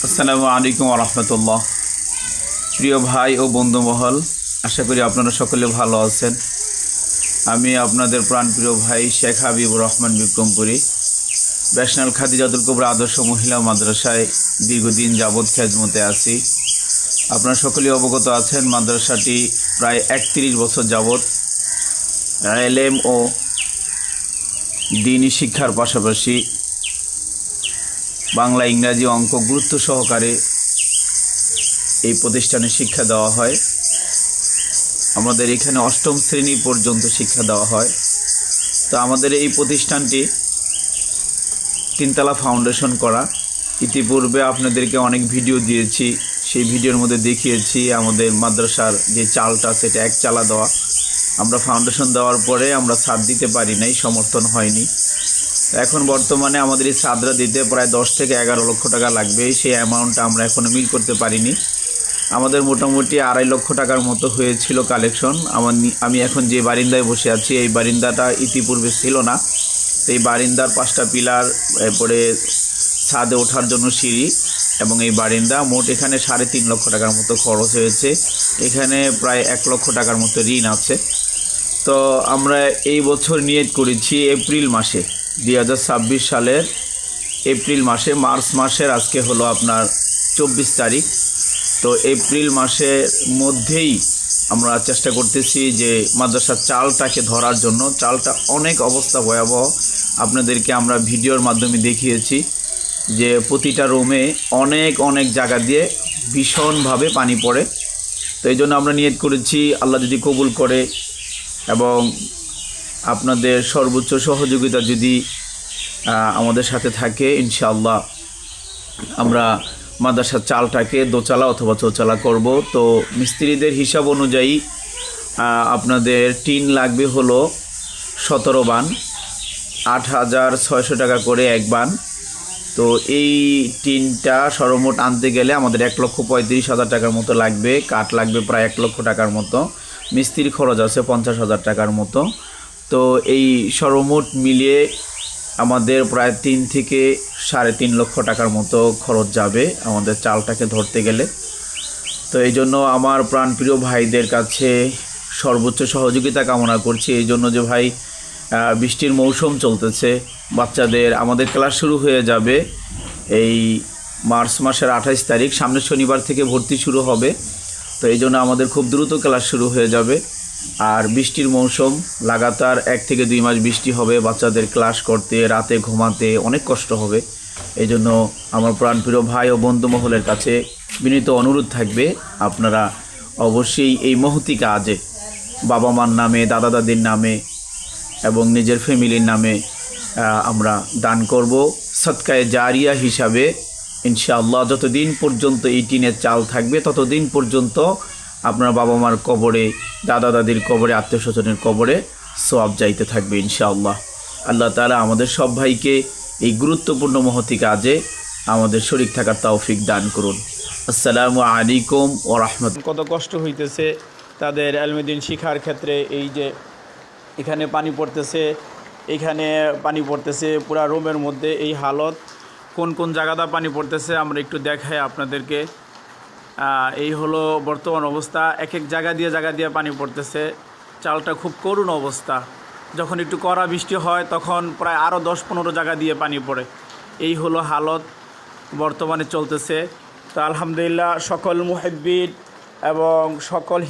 আসসালামু আলাইকুম ওয়া রাহমাতুল্লাহ। প্রিয় ভাই ও বন্ধুমহল, আশা করি আপনারা সকলে ভালো আছেন। আমি আপনাদের প্রাণপ্রিয় ভাই শেখ হাবিবুর রহমান বিক্রমপুরী ন্যাশনাল খাদিজাতুল কুবরা আদর্শ মহিলা মাদ্রাসায় দীর্ঘদিন যাবৎ খেদমতে আছি। আপনারা সকলেই অবগত আছেন, মাদ্রাসাটি প্রায় 31 বছর যাবৎ এলেম ও দ্বীনি শিক্ষার পাশাপাশি বাংলা, ইংরাজি, অঙ্ক গুরুত্ব সহকারে এই প্রতিষ্ঠানে শিক্ষা দেওয়া হয়। আমাদের এখানে 8ম শ্রেণী পর্যন্ত শিক্ষা দেওয়া হয়। তো আমাদের এই প্রতিষ্ঠানটি 3তলা ফাউন্ডেশন করা। ইতিপূর্বে আপনাদেরকে অনেক ভিডিও দিয়েছি, সেই ভিডিওর মধ্যে দেখিয়েছি আমাদের মাদ্রাসার যে চালটা সেটা 1 চালা দেওয়া। আমরা ফাউন্ডেশন দেওয়ার পরে আমরা ছাদ দিতে পারি নাই, সমর্থন হয়নি। এখন বর্তমানে আমাদের এই ছাদরা দিতে প্রায় 10 থেকে 11 লক্ষ টাকা লাগবে। সেই অ্যামাউন্টটা আমরা এখনও মিল করতে পারিনি। আমাদের মোটামুটি 2.5 লক্ষ টাকার মতো হয়েছিল কালেকশন। আমি এখন যে বারিন্দায় বসে আছি, এই বারিন্দাটা ইতিপূর্বে ছিল না। এই বারিন্দার 5টা পিলার, এরপরে ছাদে ওঠার জন্য সিঁড়ি এবং এই বারিন্দা, মোট এখানে 3.5 লক্ষ টাকার মতো খরচ হয়েছে। এখানে প্রায় 1 লক্ষ টাকার মতো ঋণ আছে। তো আমরা এই বছর নিয়ত করেছি এপ্রিল মাসে, 2026 সালের এপ্রিল মাসে, মার্চ মাসের আজকে হলো আপনার 24 তারিখ। তো এপ্রিল মাসের মধ্যেই আমরা চেষ্টা করতেছি যে মাদ্রাসার চালটাকে ধরার জন্য। চালটা অনেক অবস্থা ভয়াবহ, আপনাদেরকে আমরা ভিডিওর মাধ্যমে দেখিয়েছি যে প্রতিটা রুমে অনেক জায়গা দিয়ে ভীষণভাবে পানি পড়ে। তো এই জন্য আমরা নিয়ত করেছি, আল্লাহ যদি কবুল করে এবং আপনাদের সর্বোচ্চ সহযোগিতা যদি আমাদের সাথে থাকে, ইনশাআল্লাহ আমরা মাদ্রাসার চালটাকে 2 চালা অথবা 4 চালা করব। তো মিস্ত্রিদের হিসাব অনুযায়ী আপনাদের টিন লাগবে হলো 17 বান, 8,600 টাকা করে 1 বান। তো এই টিনটা সর্বমোট আনতে গেলে আমাদের 1,35,000 টাকার মতো লাগবে। কাঠ লাগবে প্রায় 1 লক্ষ টাকার মতো, মিস্ত্রি খরচ আছে 50,000 টাকার মতো। তো এই সর্বমোট মিলিয়ে আমাদের প্রায় 3 থেকে 3.5 লক্ষ টাকার মতো খরচ যাবে আমাদের চালটাকে ধরতে গেলে। তো এই জন্য আমার প্রাণপ্রিয় ভাইদের কাছে সর্বোচ্চ সহযোগিতা কামনা করছি। এই জন্য যে ভাই, বৃষ্টির মৌসুম চলতেছে, বাচ্চাদের আমাদের ক্লাস শুরু হয়ে যাবে এই মার্চ মাসের 28 তারিখ, সামনের শনিবার থেকে ভর্তি শুরু হবে। তো এই জন্য আমাদের খুব দ্রুত ক্লাস শুরু হয়ে যাবে। আর বৃষ্টির মৌসুম, লাগাতার 1 থেকে 2 মাস বৃষ্টি হবে, বাচ্চাদের ক্লাস করতে, রাতে ঘুমাতে অনেক কষ্ট হবে। এই জন্য আমার প্রাণপ্রিয় ভাই ও বন্ধু মহলের কাছে বিনীত অনুরোধ থাকবে, আপনারা অবশ্যই এই মহতি কাজে বাবা মার নামে, দাদা দাদির নামে এবং নিজের ফ্যামিলির নামে আমরা দান করব সদকায়ে জারিয়া হিসাবে। ইনশাআল্লাহ যতদিন পর্যন্ত এই টিনের চাল থাকবে ততদিন পর্যন্ত আপনার বাবা মার কবরে, দাদা দাদির কবরে, আত্মীয় স্বজনের কবরে সওয়াব যাইতে থাকবে ইনশাআল্লাহ। আল্লাহ তাআলা আমাদের সব ভাইকে এই গুরুত্বপূর্ণ মহতি কাজে আমাদের শরীক থাকার তৌফিক দান করুন। আসসালামু আলাইকুম ওয়া রাহমাতুল্লাহ। কত কষ্ট হইতেছে তাদের ইলমে-দ্বীন শিখার ক্ষেত্রে। এই যে এখানে পানি পড়তেছে, এখানে পানি পড়তেছে, পুরা রুমের মধ্যে এই হালত। কোন জায়গাটা পানি পড়তেছে আমরা একটু দেখাই আপনাদেরকে। এই হলো বর্তমান অবস্থা। এক জায়গা দিয়ে পানি পড়তেছে। চালটা খুব করুণ অবস্থা। যখন একটু কড়া বৃষ্টি হয় তখন প্রায় আরও 10-15 জায়গা দিয়ে পানি পড়ে। এই হলো হালত বর্তমানে চলতেছে। তো আলহামদুলিল্লাহ, সকল মুহিব্বিন এবং সকল